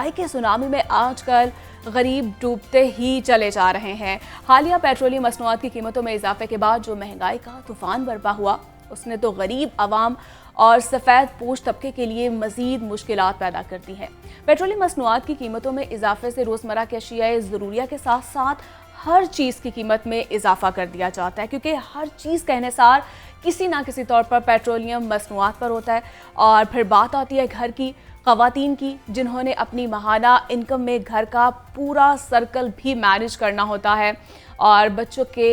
महंगाई के सुनामी में आजकल गरीब डूबते ही चले जा रहे हैं। हालिया पेट्रोलियम मसनूआत की कीमतों में इजाफे के बाद जो महंगाई का तूफान बरपा हुआ, उसने तो गरीब आवाम और सफ़ेद पोश तबके के लिए मजीद मुश्किलात पैदा करती है। पेट्रोलियम मसनूआत की कीमतों में इजाफे से रोज़मर्रा के अशियाए ज़रूरिया के साथ साथ हर चीज़ की कीमत में इजाफा कर दिया जाता है, क्योंकि हर चीज़ का इन्हिसार किसी ना किसी तौर पर पेट्रोलियम मसनूआत पर होता है। और फिर बात आती है घर की ख़वातीन की, जिन्होंने अपनी माहाना इनकम में घर का पूरा सर्कल भी मैनेज करना होता है और बच्चों के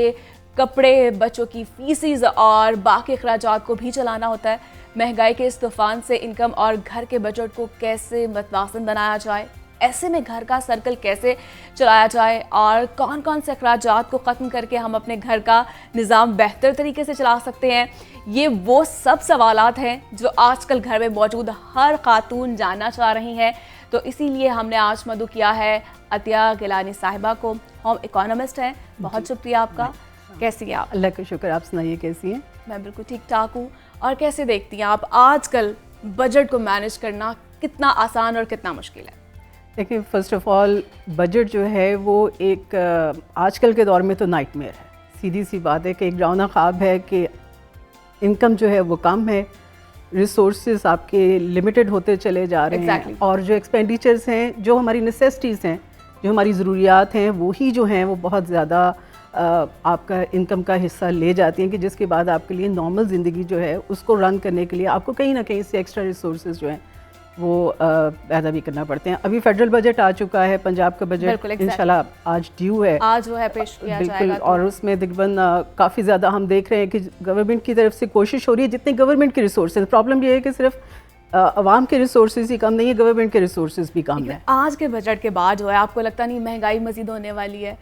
कपड़े, बच्चों की फीसिस और बाकी अखराजात को भी चलाना होता है। महंगाई के इस तूफान से इनकम और घर के बजट को कैसे मतवाज़न बनाया जाए, ऐसे में घर का सर्कल कैसे चलाया जाए और कौन कौन से अखराजात को ख़त्म करके हम अपने घर का निज़ाम बेहतर तरीके से चला सकते हैं, ये वो सब सवालात हैं जो आजकल घर में मौजूद हर खातून जानना चाह रही हैं। तो इसीलिए हमने आज मदु किया है अतिया गिलानी साहिबा को। होम इकोनॉमिस्ट हैं। बहुत शुक्रिया आपका। कैसी हैं आप? अल्लाह का शुक्र। आप सुनाइए कैसी हैं? मैं बिल्कुल ठीक ठाक हूँ। और कैसे देखती हैं आप आजकल बजट को मैनेज करना कितना आसान और कितना मुश्किल है? देखिए, फ़र्स्ट ऑफ़ ऑल बजट जो है वो एक आजकल के दौर में तो नाइटमेयर है। सीधी सी बात है कि एक डरावना ख्वाब है कि इनकम जो है वो कम है, रिसोर्सेज आपके लिमिटेड होते चले जा रहे हैं और जो एक्सपेंडिचर्स हैं, जो हमारी नेसेसिटीज़ हैं, जो हमारी ज़रूरियात हैं, वही जो हैं वो बहुत ज़्यादा आपका इनकम का हिस्सा ले जाती हैं कि जिसके बाद आपके लिए नॉर्मल ज़िंदगी जो है उसको रन करने के लिए आपको कहीं ना कहीं से एक्स्ट्रा रिसोर्सेज जो हैं वो पैदा भी करना पड़ते हैं। अभी फेडरल बजट आ चुका है, पंजाब का बजट इंशाल्लाह आज ड्यू है, आज वो है पेश किया बिल्कुल। और उसमें तकरीबन काफ़ी ज़्यादा हम देख रहे हैं कि गवर्नमेंट की तरफ से कोशिश हो रही है, जितने गवर्नमेंट के रिसोर्सेज, प्रॉब्लम ये है कि सिर्फ आवाम के रिसोर्सेज ही कम नहीं है, गवर्नमेंट के रिसोर्सेज भी कम है। आज के बजट के बाद जो है आपको लगता नहीं महंगाई मजीद होने वाली है?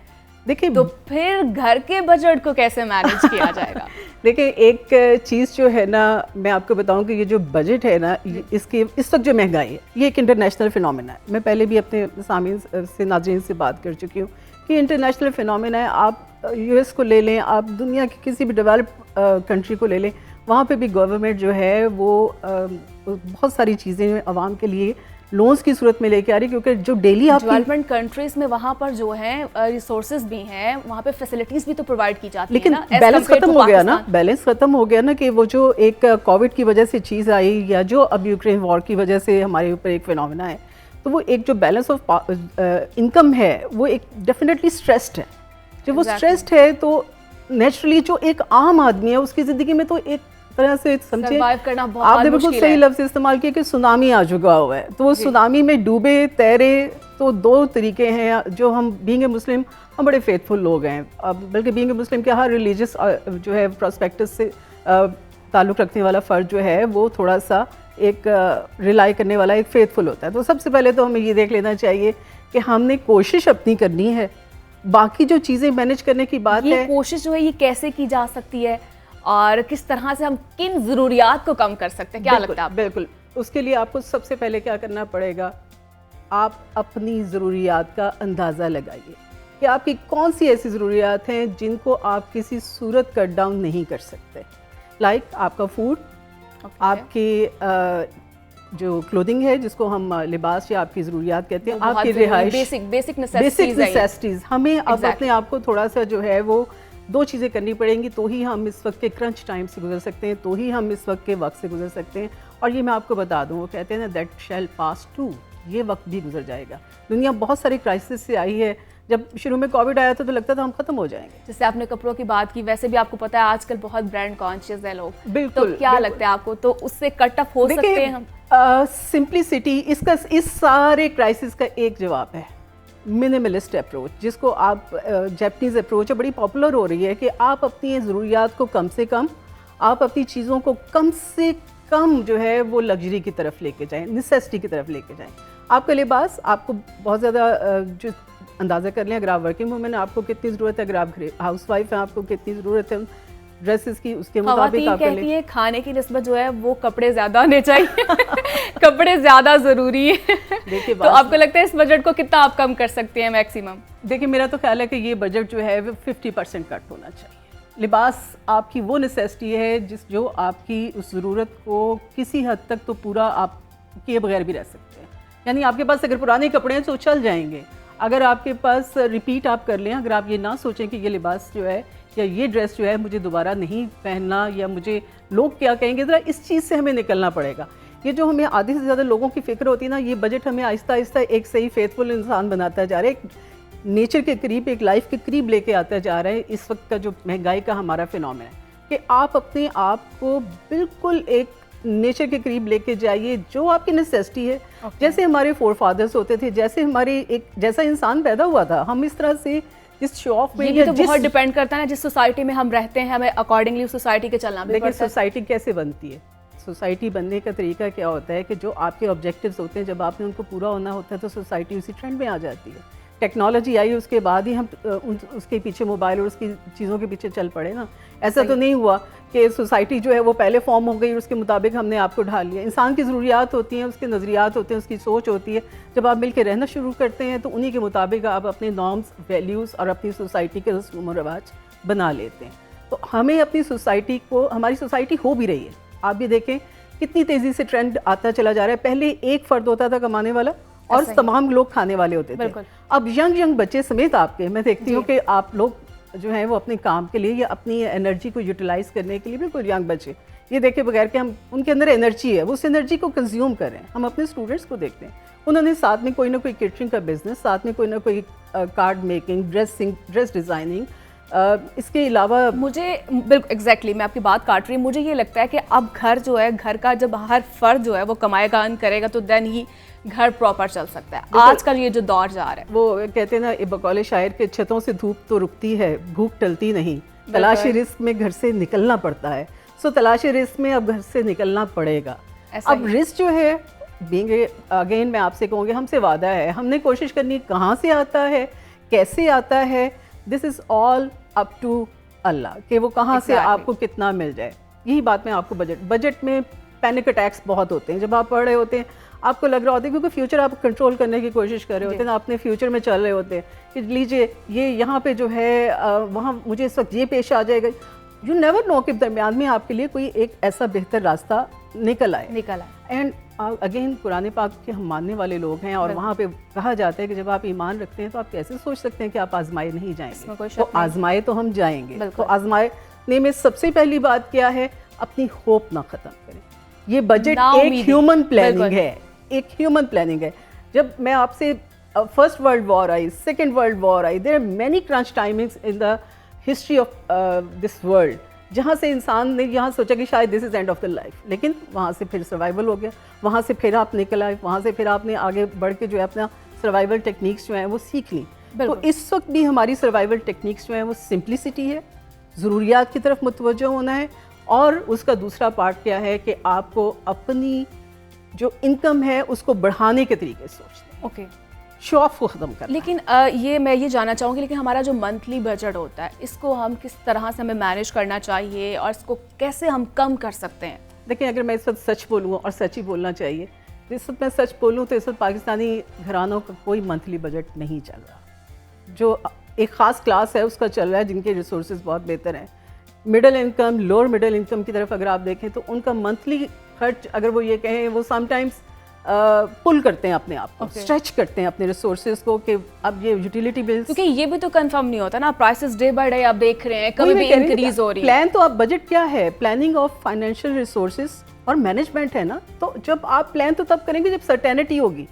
देखिए, तो फिर घर के बजट को कैसे मैनेज किया जाएगा? देखिए, एक चीज़ जो है ना, मैं आपको बताऊं कि ये जो बजट है ना, इसकी इस वक्त जो महंगाई है, ये एक इंटरनेशनल फिनोमेना है। मैं पहले भी अपने सामीन से, नाज़रीन से बात कर चुकी हूँ कि इंटरनेशनल फिनोमेना है। आप यूएस को ले लें, आप दुनिया की किसी भी डेवलप कंट्री को ले लें, वहाँ पे भी गवर्नमेंट जो है वो बहुत सारी चीज़ें आवाम के लिए लोन्स की सूरत में लेके आ रही, क्योंकि जो डेली आप डेवलपमेंट कंट्रीज में वहाँ पर जो है रिसोर्सेज भी हैं, वहाँ पे फैसिलिटीज भी तो प्रोवाइड की जाती लेकिन है ना। बैलेंस खत्म हो गया ना, बैलेंस खत्म हो गया ना कि वो जो एक कोविड की वजह से चीज़ आई या जो अब यूक्रेन वॉर की वजह से हमारे ऊपर एक फिनोमेना है, तो वो एक जो बैलेंस ऑफ इनकम है वो एक डेफिनेटली स्ट्रेस्ड है। जब वो स्ट्रेस्ड है तो नेचुरली जो एक आम आदमी है उसकी ज़िंदगी में तो एक तरह से समझे, आपने बिल्कुल सही लफ्ज़ इस्तेमाल किया कि सुनामी आ चुका हुआ है। तो वो सुनामी में डूबे तैरे तो दो तरीके हैं। जो हम बीइंग ए मुस्लिम, हम बड़े फेथफुल लोग हैं, बल्कि बीइंग ए मुस्लिम के हर रिलीजियस जो है प्रोस्पेक्टस से ताल्लुक़ रखने वाला फ़र्द जो है वो थोड़ा सा एक रिलाई करने वाला, एक फेथफुल होता है। तो सबसे पहले तो हमें ये देख लेना चाहिए कि हमने कोशिश अपनी करनी है, बाकी जो चीज़ें मैनेज करने की बात है, कोशिश जो है ये कैसे की जा सकती है और किस तरह से हम किन ज़रूरियात को कम कर सकते हैं, क्या लगता है? बिल्कुल, उसके लिए आपको सबसे पहले क्या करना पड़ेगा, आप अपनी ज़रूरियात का अंदाज़ा लगाइए कि आपकी कौन सी ऐसी ज़रूरियात हैं जिनको आप किसी सूरत कट डाउन नहीं कर सकते। लाइक आपका फूड, आपकी जो क्लोथिंग है जिसको हम लिबास या आपकी ज़रूरियात कहते हैं, आपकी रिहाइश, बेसिक नेसेसिटीज़। हमें अब अपने आप को थोड़ा सा जो है वो दो चीज़ें करनी पड़ेंगी, तो ही हम इस वक्त के क्रंच टाइम से गुजर सकते हैं, तो ही हम इस वक्त के वक्त से गुजर सकते हैं। और ये मैं आपको बता दूँ, वो कहते हैं ना, दैट शैल पास टू, ये वक्त भी गुजर जाएगा। दुनिया बहुत सारी क्राइसिस से आई है। जब शुरू में कोविड आया था तो लगता था हम खत्म हो जाएंगे। जैसे आपने कपड़ों की बात की, वैसे भी आपको पता है आजकल बहुत ब्रांड कॉन्शियस है लोग। बिल्कुल। तो क्या लगता है आपको, तो उससे कट ऑफ हो सकते हैं हम? सिंप्लिसिटी, इसका इस सारे क्राइसिस का एक जवाब है, मिनिमलिस्ट अप्रोच, जिसको आप जापानीज़ अप्रोच है, बड़ी पॉपुलर हो रही है कि आप अपनी ज़रूरियात को कम से कम, आप अपनी चीज़ों को कम से कम जो है वो लग्जरी की तरफ लेके जाएं, नेसेसिटी की तरफ लेके जाएं। आपका लिबास, आपको बहुत ज़्यादा जो अंदाज़ा कर लें, अगर आप वर्किंग वूमेन हैं आपको कितनी ज़रूरत है, अगर आप हाउस वाइफ हैं आपको कितनी ज़रूरत है ड्रेसेस की, उसके मुताबिक आप कहती है खाने की निस्बत जो है वो कपड़े ज़्यादा होने चाहिए। कपड़े ज़्यादा ज़रूरी है। देखिए, तो आपको लगता है इस बजट को कितना आप कम कर सकते हैं मैक्सिमम? देखिए, मेरा तो ख्याल है कि ये बजट जो है वो 50% कट होना चाहिए। लिबास आपकी वो नेसेसिटी है जो आपकी उस ज़रूरत को किसी हद तक तो पूरा आप किए बगैर भी रह सकते हैं। यानी आपके पास अगर पुराने कपड़े हैं तो चल जाएंगे, अगर आपके पास रिपीट आप कर लें, अगर आप ये ना सोचें कि ये लिबास जो है या ये ड्रेस जो है मुझे दोबारा नहीं पहनना या मुझे लोग क्या कहेंगे, ज़रा इस चीज़ से हमें निकलना पड़ेगा। ये जो हमें आधे से ज़्यादा लोगों की फ़िक्र होती है ना, ये बजट हमें आहिस्ता आहिस्ता एक सही फेथफुल इंसान बनाता जा रहा है, एक नेचर के करीब, एक लाइफ के करीब लेके आता जा रहा है। इस वक्त का जो महंगाई का हमारा फिनोमेना है कि आप अपने आप को बिल्कुल एक नेचर के करीब लेके जाइए, जो आपकी नेसेसिटी है। जैसे हमारे फोर फादर्स होते थे, जैसे हमारे एक जैसा इंसान पैदा हुआ था, हम इस तरह से इस शो ऑफ में, ये भी तो बहुत डिपेंड करता है ना जिस सोसाइटी में हम रहते हैं, हमें अकॉर्डिंगली उस सोसाइटी के चलना भी पड़ता है। लेकिन सोसाइटी कैसे बनती है, सोसाइटी बनने का तरीका क्या होता है कि जो आपके ऑब्जेक्टिव्स होते हैं, जब आपने उनको पूरा होना होता है तो सोसाइटी उसी ट्रेंड में आ जाती है। टेक्नोलॉजी आई उसके बाद ही हम उसके पीछे मोबाइल और उसकी चीज़ों के पीछे चल पड़े ना। ऐसा तो नहीं हुआ कि सोसाइटी जो है वो पहले फॉर्म हो गई और उसके मुताबिक हमने आपको ढाल लिया। इंसान की ज़रूरियात होती हैं, उसके नज़रियात होते हैं, उसकी सोच होती है। जब आप मिल के रहना शुरू करते हैं तो उन्हीं के मुताबिक आप अपने नॉर्म्स, वैल्यूज़ और अपनी सोसाइटी के रस्म व रिवाज बना लेते हैं। तो हमें अपनी सोसाइटी को, हमारी सोसाइटी हो भी रही है, आप भी देखें कितनी तेज़ी से ट्रेंड आता चला जा रहा है। पहले एक फ़र्द होता था कमाने वाला और तमाम लोग खाने वाले होते थे। अब यंग बच्चे समेत आपके, मैं देखती हूँ कि आप लोग जो हैं वो अपने काम के लिए या अपनी एनर्जी को यूटिलाइज करने के लिए, बिल्कुल यंग बच्चे ये देखे बगैर कि हम उनके अंदर एनर्जी है, वो उस एनर्जी को कंज्यूम कर रहे हैं। हम अपने स्टूडेंट्स को देखते हैं, उन्होंने साथ में कोई ना कोई केटरिंग का बिजनेस, साथ में कोई ना कोई कार्ड मेकिंग, ड्रेस डिज़ाइनिंग, इसके अलावा मुझे बिल्कुल एग्जैक्टली मैं आपकी बात काट रही हूँ। मुझे ये लगता है कि अब घर जो है, घर का जब हर फर्द जो है वो कमाएगा, अर्न करेगा, तो देन ही घर प्रॉपर चल सकता है। आजकल ये जो दौर जा रहा है, वो कहते हैं ना बकौले शायर के, छतों से धूप तो रुकती है, भूख टलती नहीं, तलाशी रिस्क में घर से निकलना पड़ता है। सो तलाशी रिस्क में अब घर से निकलना पड़ेगा। अब रिस्क जो है, बीइंग अगेन मैं आपसे कहूँगी, हमसे वादा है, हमने कोशिश करनी कहाँ से आता है, कैसे आता है, this is all up to Allah कि वो कहाँ से आपको कितना मिल जाए। यही बात मैं आपको बजट में पैनिक अटैक्स बहुत होते हैं। जब आप पढ़ रहे होते हैं आपको लग रहा होता है, क्योंकि फ्यूचर आप कंट्रोल करने की कोशिश कर रहे होते हैं ना, अपने फ्यूचर में चल रहे होते हैं कि लीजिए ये यहाँ पे जो है वहाँ मुझे इस वक्त ये पेश आ जाएगा। यू नेवर नो कि दरमियान में आपके लिए कोई एक ऐसा बेहतर रास्ता निकल आए। एंड अगेन कुरान पाक के हम मानने वाले लोग हैं और वहाँ पे कहा जाता है कि जब आप ईमान रखते हैं तो आप कैसे सोच सकते हैं कि आप आजमाए नहीं जाएंगे। तो आजमाए तो हम जाएंगे। तो आजमाने में सबसे पहली बात क्या है, अपनी होप ना ख़त्म करें। ये बजट एक ह्यूमन प्लानिंग है, एक ह्यूमन प्लानिंग है। जब मैं आपसे फर्स्ट वर्ल्ड वॉर आई, सेकेंड वर्ल्ड वॉर आई, there are many crunch timings in the history of this world, जहाँ से इंसान ने यहाँ सोचा कि शायद this is end of the life, लेकिन वहाँ से फिर सर्वाइवल हो गया, वहाँ से फिर आप निकल आए, वहाँ से फिर आपने आगे बढ़ के जो है अपना सर्वाइवल टेक्निक्स जो हैं वो सीख ली। तो इस वक्त भी हमारी सर्वाइवल टेक्निक्स जो हैं वो सिंप्लिसिटी है, ज़रूरियात की तरफ मुतवज्जो होना है, और उसका दूसरा पार्ट क्या है कि आपको अपनी जो इनकम है उसको बढ़ाने के तरीके सोचते हैं। शो ऑफ को ख़त्म करना। लेकिन मैं ये जानना चाहूँगी, लेकिन हमारा जो मंथली बजट होता है इसको हम किस तरह से हमें मैनेज करना चाहिए और इसको कैसे हम कम कर सकते हैं? देखिए, अगर मैं इस वक्त सच बोलूँ, और सच ही बोलना चाहिए, इस वक्त मैं सच बोलूँ तो इस वक्त पाकिस्तानी घरानों का कोई मंथली बजट नहीं चल रहा। जो एक ख़ास क्लास है उसका चल रहा है, जिनके रिसोर्सेज बहुत बेहतर हैं। Middle income, lower middle income की तरफ अगर आप देखें तो उनका मंथली खर्च, अगर वो ये कहें, वो समटाइम्स पुल करते हैं अपने आप को, स्ट्रेच करते हैं अपने रिसोर्सेज को कि अब ये यूटिलिटी बिल्स, क्योंकि ये भी तो कंफर्म नहीं होता ना, प्राइसेस डे बाय डे आप देख रहे हैं, कभी भी इंक्रीज हो रही है। प्लान तो आप, बजट क्या है, प्लानिंग ऑफ फाइनेंशियल रिसोर्सेज और मैनेजमेंट है ना। तो जब आप प्लान तो तब करेंगे जब सर्टेनिटी होगी।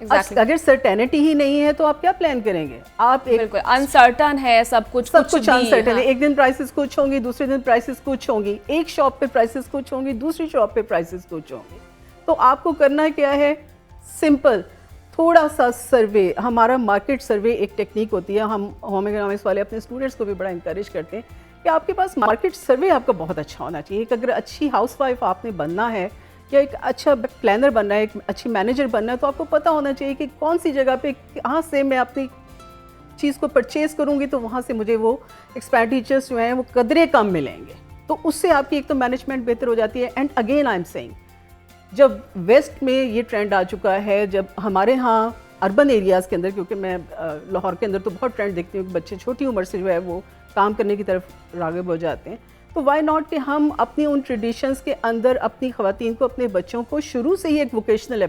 अगर सर्टेनिटी ही नहीं है तो आप क्या प्लान करेंगे? आप बिल्कुल अनसर्टन है, सब कुछ अनसर्टन है। एक दिन प्राइसेस कुछ होंगी, दूसरे दिन प्राइसेस कुछ होंगी, एक शॉप पे प्राइसेस कुछ होंगी, दूसरी शॉप पे प्राइसेस कुछ होंगी। तो आपको करना क्या है, सिंपल, थोड़ा सा सर्वे। हमारा मार्केट सर्वे एक टेक्निक होती है, हम होम इकोनॉमिक्स वाले अपने स्टूडेंट्स को भी बड़ा इंकरेज करते हैं कि आपके पास मार्केट सर्वे आपका बहुत अच्छा होना चाहिए। एक अगर अच्छी हाउसवाइफ आपने बनना है या एक अच्छा प्लानर बनना है, एक अच्छी मैनेजर बनना है, तो आपको पता होना चाहिए कि कौन सी जगह पे कहाँ से मैं अपनी चीज़ को परचेज़ करूँगी तो वहाँ से मुझे वो एक्सपेंडिचर्स जो हैं वो कदरे कम मिलेंगे। तो उससे आपकी एक तो मैनेजमेंट बेहतर हो जाती है। And again I am saying, जब वेस्ट में ये ट्रेंड आ चुका है, जब हमारे यहाँ अर्बन एरियाज़ के अंदर, क्योंकि मैं लाहौर के अंदर तो बहुत ट्रेंड देखती हूँ कि बच्चे छोटी उम्र से जो है वो काम करने की तरफ राग़िब हो जाते हैं, तो वाई नॉट कि हम अपनी उन ट्रेडिशंस के अंदर अपनी ख़वातीन को, अपने बच्चों को शुरू से ही एक वोकेशनल